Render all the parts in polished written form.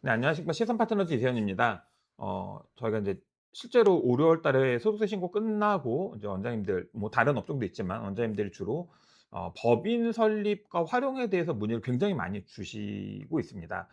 네, 안녕하십니까. 시선 파트너즈 이세현입니다. 저희가 이제 실제로 5-6월 달에 소득세 신고 끝나고 이제 원장님들 뭐 다른 업종도 있지만 원장님들이 주로 법인 설립과 활용에 대해서 문의를 굉장히 많이 주시고 있습니다.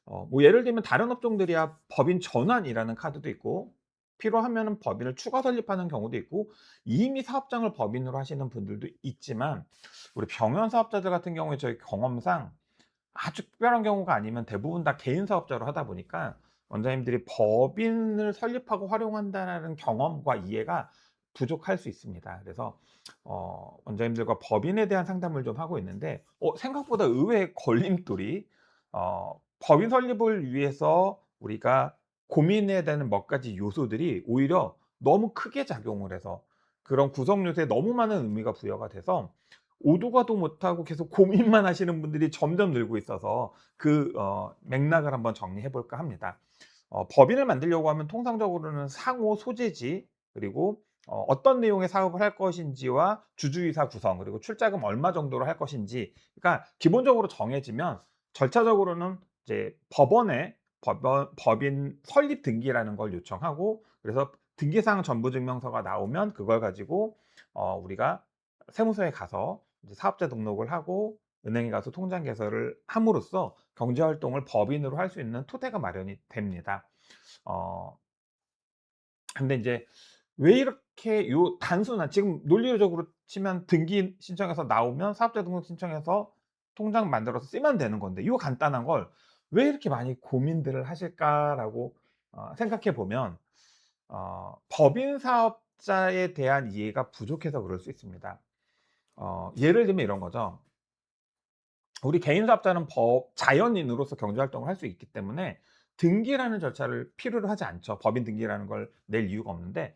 뭐 예를 들면 다른 업종들이야 법인 전환이라는 카드도 있고 필요하면은 법인을 추가 설립하는 경우도 있고 이미 사업장을 법인으로 하시는 분들도 있지만 우리 병현 사업자들 같은 경우에 저희 경험상 아주 특별한 경우가 아니면 대부분 다 개인 사업자로 하다 보니까 원장님들이 법인을 설립하고 활용한다는 경험과 이해가 부족할 수 있습니다. 그래서 원장님들과 법인에 대한 상담을 좀 하고 있는데 생각보다 의외의 걸림돌이 법인 설립을 위해서 우리가 고민해야 되는 몇 가지 요소들이 오히려 너무 크게 작용을 해서 그런 구성 요소에 너무 많은 의미가 부여가 돼서 오도 가도 못하고 계속 고민만 하시는 분들이 점점 늘고 있어서 그 맥락을 한번 정리해 볼까 합니다. 법인을 만들려고 하면 통상적으로는 상호 소재지 그리고 어떤 내용의 사업을 할 것인지와 주주이사 구성 그리고 출자금 얼마 정도로 할 것인지 그러니까 기본적으로 정해지면 절차적으로는 이제 법원에 법인 설립 등기라는 걸 요청하고 그래서 등기사항 전부증명서가 나오면 그걸 가지고 우리가 세무서에 가서 이제 사업자 등록을 하고 은행에 가서 통장 개설을 함으로써 경제 활동을 법인으로 할 수 있는 토대가 마련이 됩니다. 어 근데 인제 왜 이렇게 요 단순한 지금 논리적으로 치면 등기 신청해서 나오면 사업자 등록 신청해서 통장 만들어서 쓰면 되는 건데 요 간단한 걸 '왜 이렇게 많이 고민들을 하실까?'라고 생각해 보면 법인 사업자에 대한 이해가 부족해서 그럴 수 있습니다. 예를 들면 이런 거죠. 우리 개인 사업자는 자연인으로서 경제 활동을 할 수 있기 때문에 등기라는 절차를 필요로 하지 않죠. 법인 등기라는 걸 낼 이유가 없는데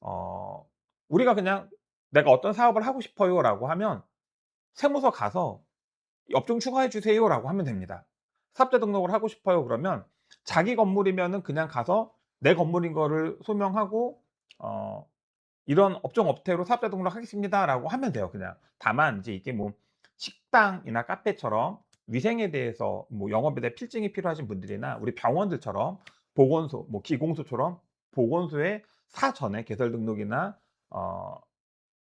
어 우리가 그냥 "내가 어떤 사업을 하고 싶어요."라고 하면 세무서 가서 "업종 추가해 주세요."라고 하면 됩니다. "사업자 등록을 하고 싶어요." 그러면 자기 건물이면은 그냥 가서 내 건물인 거를 소명하고 어 "이런 업종 업태로 사업자 등록하겠습니다."라고 하면 돼요 그냥. 다만 이제 이게 뭐 식당이나 카페처럼 위생에 대해서 뭐 영업에 대해 필증이 필요하신 분들이나 우리 병원들처럼 보건소 뭐 기공소처럼 보건소에 사전에 개설 등록이나 어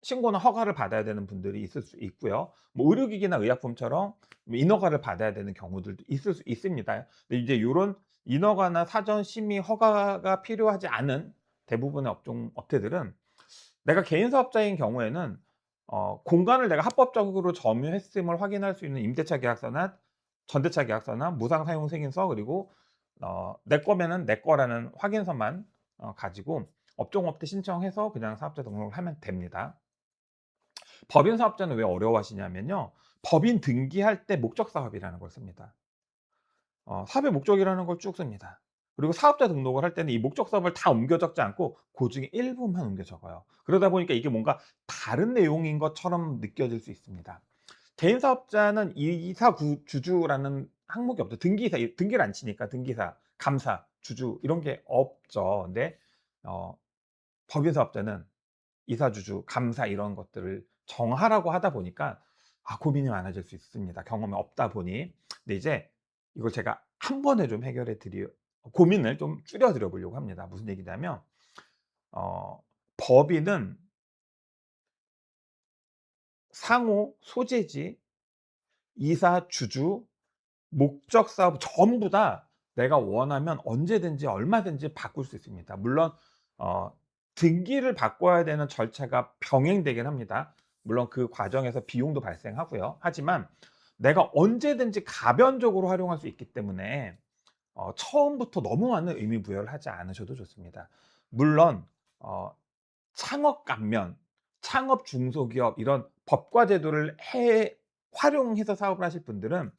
신고나 허가를 받아야 되는 분들이 있을 수 있고요. 뭐 의료기기나 의약품처럼 뭐 인허가를 받아야 되는 경우들도 있을 수 있습니다. 근데 이제 요런 인허가나 사전 심의 허가가 필요하지 않은 대부분의 업종업체들은 내가 개인 사업자인 경우에는 공간을 내가 합법적으로 점유했음을 확인할 수 있는 임대차 계약서나 전대차 계약서나 무상 사용 승인서 그리고 내 거면은 내 거라는 확인서만 가지고 업종업체 신청해서 그냥 사업자 등록을 하면 됩니다. 법인 사업자는 왜 어려워하시냐면요. 법인 등기할 때 목적 사업이라는 걸 씁니다. 사업의 목적이라는 걸 쭉 씁니다. 그리고 사업자 등록을 할 때는 이 목적 사업을 다 옮겨 적지 않고 그중에 일부만 옮겨 적어요. 그러다 보니까 이게 뭔가 다른 내용인 것처럼 느껴질 수 있습니다. 개인 사업자는 이사 주주라는 항목이 없죠. 등기사 등기를 안 치니까 등기사, 감사, 주주 이런 게 없죠. 근데 어 법인 사업자는 이사 주주, 감사 이런 것들을 정하라고 하다 보니까 고민이 많아질 수 있습니다, 경험이 없다 보니. 근데 이제 이걸 제가 한 번에 좀 해결해 드려 고민을 좀 줄여 드려 보려고 합니다. 무슨 얘기냐면 어 법인은 상호, 소재지, 이사, 주주, 목적 사업 전부 다 내가 원하면 언제든지 얼마든지 바꿀 수 있습니다. 물론 어 등기를 바꿔야 되는 절차가 병행되긴 합니다. 물론 그 과정에서 비용도 발생하고요. 하지만 내가 언제든지 가변적으로 활용할 수 있기 때문에 처음부터 너무 많은 의미 부여를 하지 않으셔도 좋습니다. 물론 어 창업 감면, 창업 중소기업 이런 법과 제도를 활용해서 사업을 하실 분들은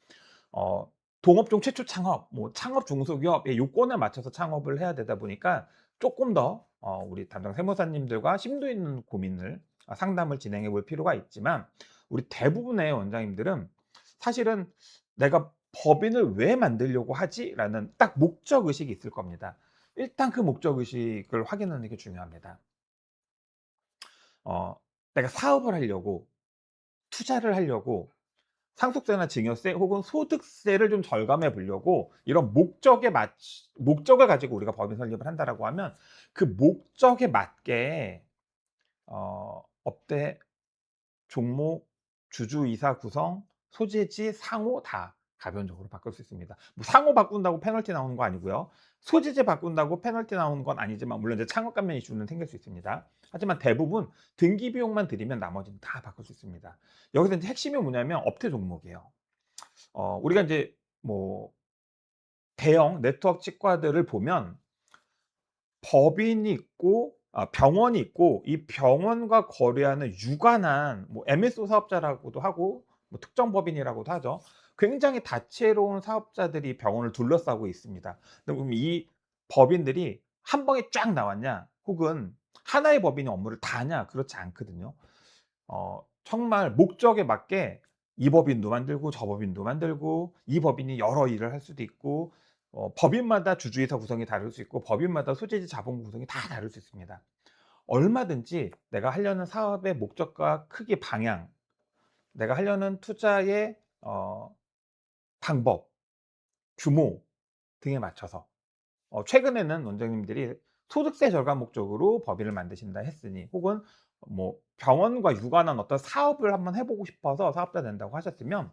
어 동업종 최초 창업, 뭐 창업 중소기업의 요건에 맞춰서 창업을 해야 되다 보니까 쪼끔 더 우리 담당 세무사님들과 심도 있는 고민을 상담을 진행해 볼 필요가 있지만 우리 대부분의 원장님들은 사실은 '내가 법인을 왜 만들려고 하지?'라는 딱 목적 의식이 있을 겁니다. 일단 그 목적 의식을 확인하는 게 중요합니다. 어 내가 사업을 하려고 투자를 하려고 상속세나 증여세 혹은 소득세를 좀 절감해 보려고 이런 목적을 가지고 우리가 법인 설립을 한다라고 하면 그 목적에 맞게 업대, 종목, 주주이사 구성, 소재지, 상호 다 가변적으로 바꿀 수 있습니다. 뭐 상호 바꾼다고 페널티 나오는 거 아니고요. 소재지 바꾼다고 페널티 나오는 건 아니지만 물론 이제 창업 감면 이슈는 생길 수 있습니다. 하지만 대부분 등기 비용만 들이면 나머지는 다 바꿀 수 있습니다. 여기서 이제 핵심이 뭐냐면 업태 종목이에요. 우리가 이제 뭐 대형 네트워크 치과들을 보면 법인이 있고 병원이 있고 이 병원과 거래하는 유관한 뭐 MSO 사업자라고도 하고 뭐 특정 법인이라고도 하죠. 굉장히 다채로운 사업자들이 병원을 둘러싸고 있습니다. 근데 그럼 이 법인들이 한 방에 쫙 나왔냐 혹은 하나의 법인이 업무를 다 하냐 그렇지 않거든요. 정말 목적에 맞게 이 법인도 만들고 저 법인도 만들고 이 법인이 여러 일을 할 수도 있고 법인마다 주주이사 구성이 다를 수 있고 법인마다 소재지 자본 구성이 다 다를 수 있습니다. 얼마든지 내가 하려는 사업의 목적과 크기 방향, 내가 하려는 투자의 방법, 규모 등에 맞춰서 최근에는 원장님들이 소득세 절감 목적으로 법인을 만드신다 했으니 혹은 뭐 병원과 유관한 어떤 사업을 한번 해 보고 싶어서 사업자 된다고 하셨으면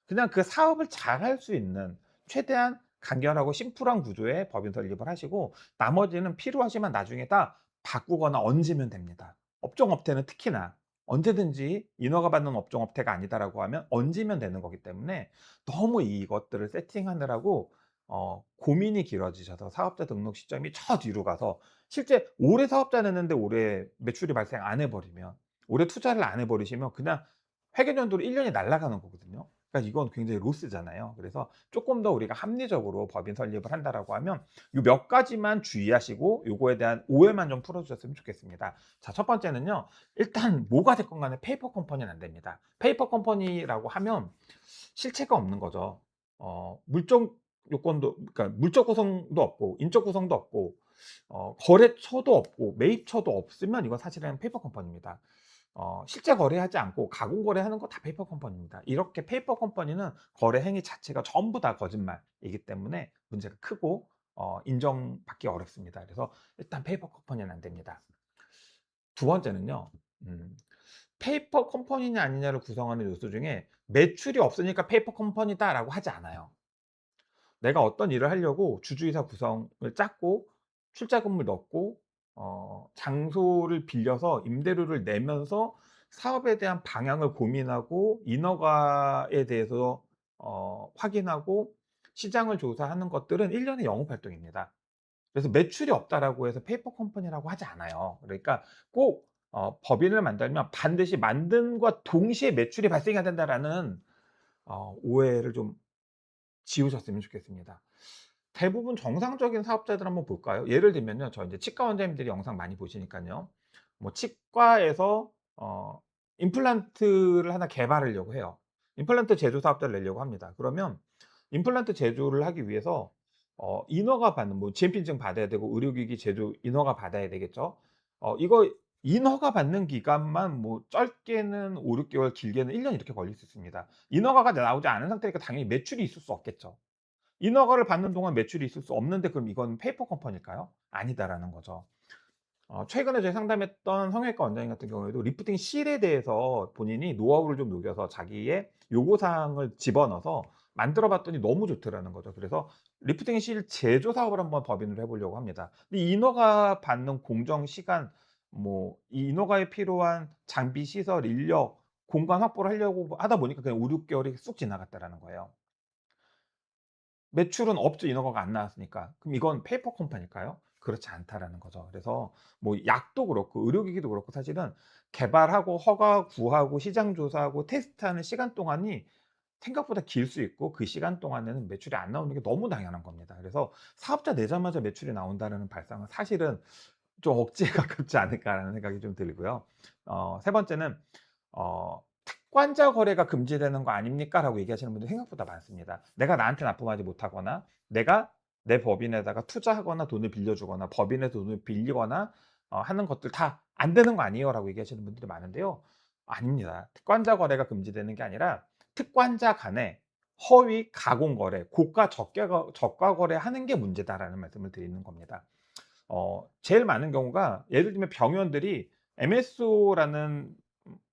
그냥 그 사업을 잘할 수 있는 최대한 간결하고 심플한 구조의 법인 설립을 하시고 나머지는 필요하시면 나중에 다 바꾸거나 얹으면 됩니다. 업종 업태는 특히나 언제든지 인허가 받는 업종 업태가 아니다라고 하면 얹으면 되는 거기 때문에 너무 이것들을 세팅하느라고 고민이 길어지셔서 사업자 등록 시점이 저 뒤로 가서 실제 올해 사업자 냈는데 올해 매출이 발생 안 해 버리면 올해 투자를 안 해 버리시면 그냥 회계연도로 1 년이 날아가는 거거든요. 그러니까 이건 굉장히 로스잖아요. 그래서 쪼끔 더 우리가 합리적으로 법인 설립을 한다라고 하면 요 몇 가지만 주의하시고 요거에 대한 오해만 좀 풀어 주셨으면 좋겠습니다. 자, 첫 번째는요. 일단 뭐가 됐건 간에 페이퍼 컴퍼니는 안 됩니다. 페이퍼 컴퍼니라고 하면 실체가 없는 거죠. 물적 요건도 그러니까 물적 구성도 없고 인적 구성도 없고 거래처도 없고 매입처도 없으면 이건 사실은 페이퍼 컴퍼니입니다. 실제 거래하지 않고 가공 거래하는 거 다 페이퍼 컴퍼니입니다. 이렇게 페이퍼 컴퍼니는 거래 행위 자체가 전부 다 거짓말이기 때문에 문제가 크고 인정받기 어렵습니다. 그래서 일단 페이퍼 컴퍼니는 안 됩니다. 두 번째는요. 음 페이퍼 컴퍼니냐 아니냐를 구성하는 요소 중에 매출이 없으니까 페이퍼 컴퍼니다라고 하지 않아요. 내가 어떤 일을 하려고 주주이사 구성을 짰고 출자금을 넣고 장소를 빌려서 임대료를 내면서 사업에 대한 방향을 고민하고 인허가에 대해서 확인하고 시장을 조사하는 것들은 1 년의 영업 활동입니다. 그래서 매출이 없다라고 해서 페이퍼 컴퍼니라고 하지 않아요. 그러니까 꼭 법인을 만들면 반드시 만듦과 동시에 매출이 발생해야 된다라는 오해를 좀 지우셨으면 좋겠습니다. 대부분 정상적인 사업자들 한번 볼까요? 예를 들면요. 저 인제 치과 원장님들이 영상 많이 보시니깐요. 뭐 치과에서 임플란트를 하나 개발하려고 해요. 임플란트 제조 사업자를 내려고 합니다. 그러면 임플란트 제조를 하기 위해서 인허가 받는 뭐 GMP 인증 받아야 되고 의료기기 제조 인허가 받아야 되겠죠. 이거 인허가 받는 기간만 뭐 짧게는 5-6 개월 길게는 1년 이렇게 걸릴 수 있습니다. 인허가가 나오지 않은 상태니까 당연히 매출이 있을 수 없겠죠. 인허가를 받는 동안 매출이 있을 수 없는데 그럼 이건 페이퍼 컴퍼니일까요? 아니다라는 거죠. 최근에 저희 상담했던 성형외과 원장님 같은 경우에도 리프팅 실에 대해서 본인이 노하우를 좀 녹여서 자기의 요구 사항을 집어넣어서 만들어 봤더니 너무 좋더라는 거죠. 그래서 리프팅 실 제조 사업을 한번 법인으로 해 보려고 합니다. 근데 인허가 받는 공정 시간 뭐 이 인허가에 필요한 장비, 시설, 인력, 공간 확보를 하려고 하다 보니까 그냥 5-6 개월이 쑥 지나갔다라는 거예요. 매출은 없죠. 인허가가 안 나왔으니까. 그럼 이건 페이퍼 컴퍼니일까요? 그렇지 않다라는 거죠. 그래서 뭐 약도 그렇고 의료기기도 그렇고 사실은 개발하고 허가 구하고 시장 조사하고 테스트하는 시간 동안이 생각보다 길 수 있고 그 시간 동안에는 매출이 안 나오는 게 너무 당연한 겁니다. 그래서 '사업자 내자마자 매출이 나온다.'라는 발상은 사실은 좀 억지에 가깝지 않을까라는 생각이 좀 들고요. 세 번째는 "특관자 거래가 금지되는 거 아닙니까?"라고 얘기하시는 분들이 생각보다 많습니다. 내가 나한테 납품하지 못하거나 내가 내 법인에다가 투자하거나 돈을 빌려주거나 법인에서 돈을 빌리거나 하는 것들 다 "안 되는 거 아니에요?"라고 얘기하시는 분들이 많은데요. 아닙니다. 특관자 거래가 금지되는 게 아니라 특관자 간의 허위 가공 거래, 고가 저가 거래하는 게 문제다라는 말씀을 드리는 겁니다. 제일 많은 경우가 예를 들면 병원들이 MSO라는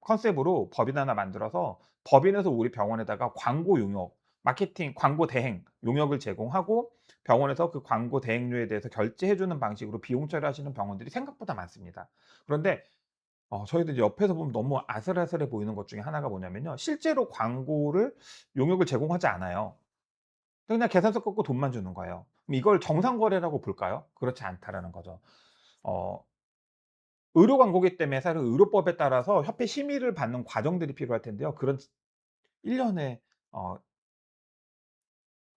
컨셉으로 법인 하나 만들어서 법인에서 우리 병원에다가 광고 용역, 마케팅, 광고 대행 용역을 제공하고 병원에서 그 광고 대행료에 대해서 결제해 주는 방식으로 비용 처리하시는 병원들이 생각보다 많습니다. 그런데 저희도 이제 옆에서 보면 너무 아슬아슬해 보이는 것 중에 하나가 뭐냐면요. 실제로 광고를 용역을 제공하지 않아요. 그냥 계산서 끊고 돈만 주는 거예요. 그럼 이걸 정상 거래라고 볼까요? 그렇지 않다라는 거죠. 어 의료 광고기 때문에 사실 의료법에 따라서 협회 심의를 받는 과정들이 필요할 텐데요. 그런 1 년의 어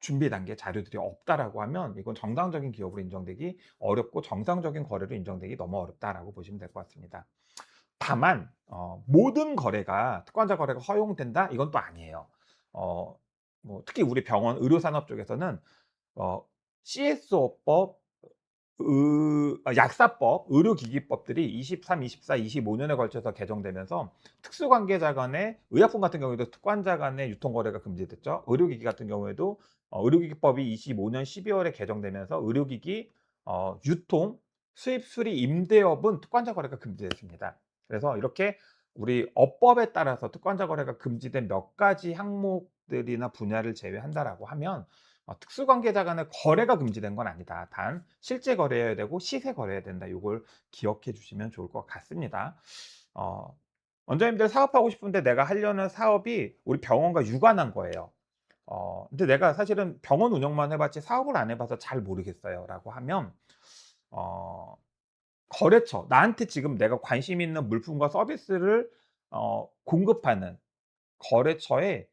준비 단계 자료들이 없다라고 하면 이건 정상적인 기업으로 인정되기 어렵고 정상적인 거래로 인정되기 너무 어렵다라고 보시면 될 것 같습니다. 다만 모든 거래가 특권자 거래가 허용된다 이건 또 아니에요. 어 특히 우리 병원 의료 산업 쪽에서는 어 CSO법, 약사법, 의료기기법들이 23, 24, 25 년에 걸쳐서 개정되면서 특수관계자 간의 의약품 같은 경우에도 특관자 간의 유통 거래가 금지됐죠. 의료기기 같은 경우에도 의료기기법이 25년 12 월에 개정되면서 의료기기 유통, 수입, 수리, 임대업은 특관자 거래가 금지됐습니다. 그래서 이렇게 우리 업법에 따라서 특관자 거래가 금지된 몇 가지 항목들이나 분야를 제외한다라고 하면 특수관계자 간의 거래가 금지된 건 아니다. 단 실제 거래해야 되고 시세 거래해야 된다. 요걸 기억해 주시면 좋을 것 같습니다. 어 원장님들 사업하고 싶은데 내가 하려는 사업이 우리 병원과 유관한 거예요. 근데 내가 사실은 병원 운영만 해 봤지 사업을 안 해 봐서 잘 모르겠어요라고 하면 어 거래처 나한테 지금 내가 관심 있는 물품과 서비스를 공급하는 거래처에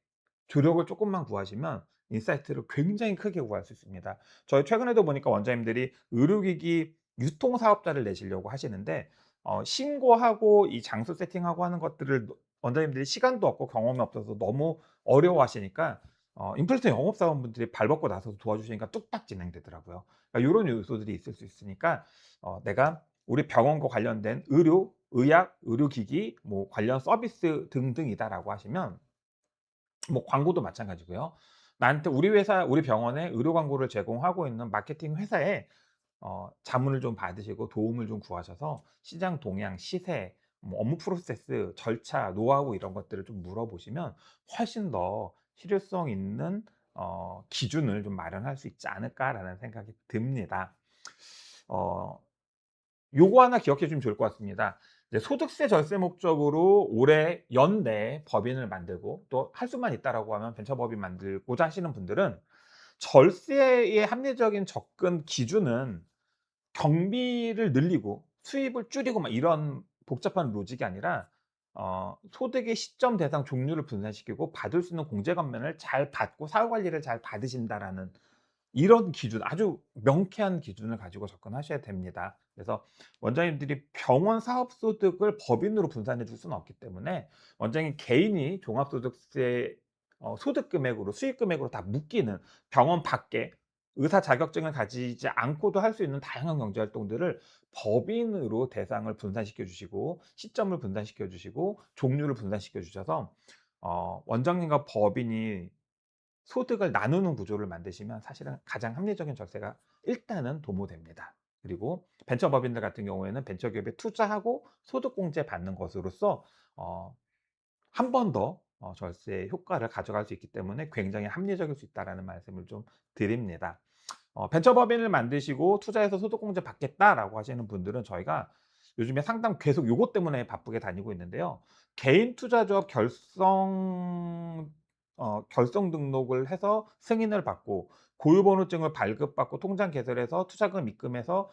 조력을 쪼끔만 구하시면 인사이트를 굉장히 크게 구할 수 있습니다. 저희 최근에도 보니까 원장님들이 의료기기 유통 사업자를 내시려고 하시는데 신고하고 이 장소 세팅하고 하는 것들을 원장님들이 시간도 없고 경험이 없어서 너무 어려워하시니까 인플루언서 영업사원분들이 발벗고 나서서 도와주시니까 뚝딱 진행되더라고요. 그러니까 요런 요소들이 있을 수 있으니까 내가 우리 병원과 관련된 의료, 의약, 의료기기 뭐 관련 서비스 등등이다라고 하시면 뭐 광고도 마찬가지고요. 나한테 우리 회사 우리 병원에 의료 광고를 제공하고 있는 마케팅 회사에 자문을 좀 받으시고 도움을 좀 구하셔서 시장 동향, 시세, 뭐 업무 프로세스, 절차, 노하우 이런 것들을 좀 물어보시면 훨씬 더 실효성 있는 기준을 좀 마련할 수 있지 않을까라는 생각이 듭니다. 어 요거 하나 기억해 주시면 좋을 것 같습니다. 이제 소득세 절세 목적으로 올해 연내에 법인을 만들고 또 할 수만 있다라고 하면 벤처법인 만들고자 하시는 분들은 절세의 합리적인 접근 기준은 경비를 늘리고 수입을 줄이고 막 이런 복잡한 로직이 아니라 소득의 시점 대상 종류를 분산시키고 받을 수 있는 공제 감면을 잘 받고 사후 관리를 잘 받으신다라는 이런 기준 아주 명쾌한 기준을 가지고 접근하셔야 됩니다. 그래서 원장님들이 병원 사업소득을 법인으로 분산해 줄 수는 없기 때문에 원장님 개인이 종합소득세 소득 금액으로 수익 금액으로 다 묶이는 병원 밖에 의사 자격증을 가지지 않고도 할 수 있는 다양한 경제 활동들을 법인으로 대상을 분산시켜 주시고 시점을 분산시켜 주시고 종류를 분산시켜 주셔서 원장님과 법인이 소득을 나누는 구조를 만드시면 사실은 가장 합리적인 절세가 일단은 도모됩니다. 그리고 벤처법인들 같은 경우에는 벤처기업에 투자하고 소득공제 받는 것으로써 한 번 더 절세 효과를 가져갈 수 있기 때문에 굉장히 합리적일 수 있다라는 말씀을 좀 드립니다. 벤처법인을 만드시고 투자해서 소득공제 받겠다라고 하시는 분들은 저희가 요즘에 상담 계속 요것 때문에 바쁘게 다니고 있는데요. 개인 투자조합 결성 등록을 해서 승인을 받고 고유번호증을 발급받고 통장 개설해서 투자금 입금해서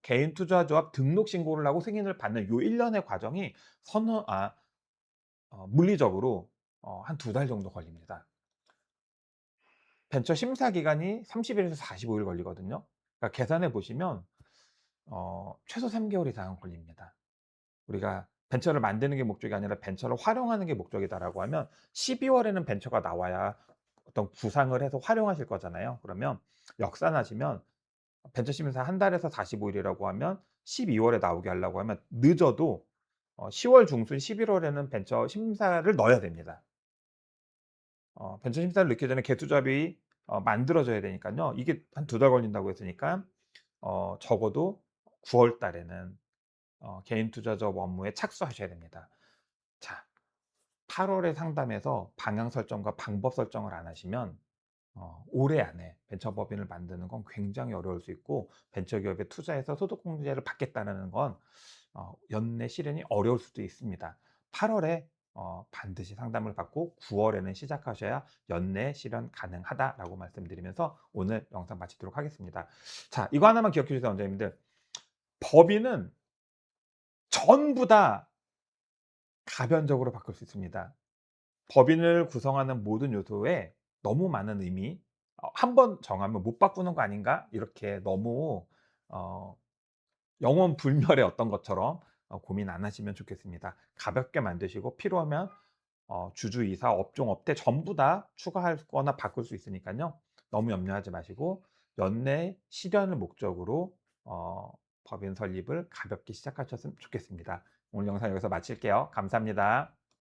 개인 투자조합 등록 신고를 하고 승인을 받는 요 1 년의 과정이 서너 물리적으로 한 2달 정도 걸립니다. 벤처 심사 기간이 30 일에서 45일 걸리거든요. 그러니까 계산해 보시면 최소 3 개월 이상은 걸립니다. 우리가 벤처를 만드는 게 목적이 아니라 벤처를 활용하는 게 목적이다라고 하면 12 월에는 벤처가 나와야 어떤 구상을 해서 활용하실 거잖아요. 그러면 역산하시면 벤처 심사 한 달에서 45 일이라고 하면 12 월에 나오게 하려고 하면 늦어도 10월 중순 11 월에는 벤처 심사를 넣어야 됩니다. 벤처 심사를 넣기 전에 개투자비 만들어져야 되니깐요. 이게 한 2달 걸린다고 했으니까 적어도 9월 달에는 개인 투자적 업무에 착수하셔야 됩니다. 자, 8 월에 상담해서 방향 설정과 방법 설정을 안 하시면 올해 안에 벤처법인을 만드는 건 굉장히 어려울 수 있고, 벤처기업에 투자해서 소득공제를 받겠다는 건 연내 실현이 어려울 수도 있습니다. 8 월에 반드시 상담을 받고 9 월에는 시작하셔야 연내 실현 가능하다라고 말씀드리면서 오늘 영상 마치도록 하겠습니다. 자, 이거 하나만 기억해 주세요, 원장님들. 법인은 전부 다 가변적으로 바꿀 수 있습니다. 법인을 구성하는 모든 요소에 너무 많은 의미, '한 번 정하면 못 바꾸는 거 아닌가?' 이렇게 너무 어 영원 불멸의 어떤 것처럼 고민 안 하시면 좋겠습니다. 가볍게 만드시고 필요하면 주주이사, 업종, 업태 전부 다 추가할 거나 바꿀 수 있으니깐요. 너무 염려하지 마시고 연내 실현을 목적으로 법인 설립을 가볍게 시작하셨으면 좋겠습니다. 오늘 영상 여기서 마칠게요. 감사합니다.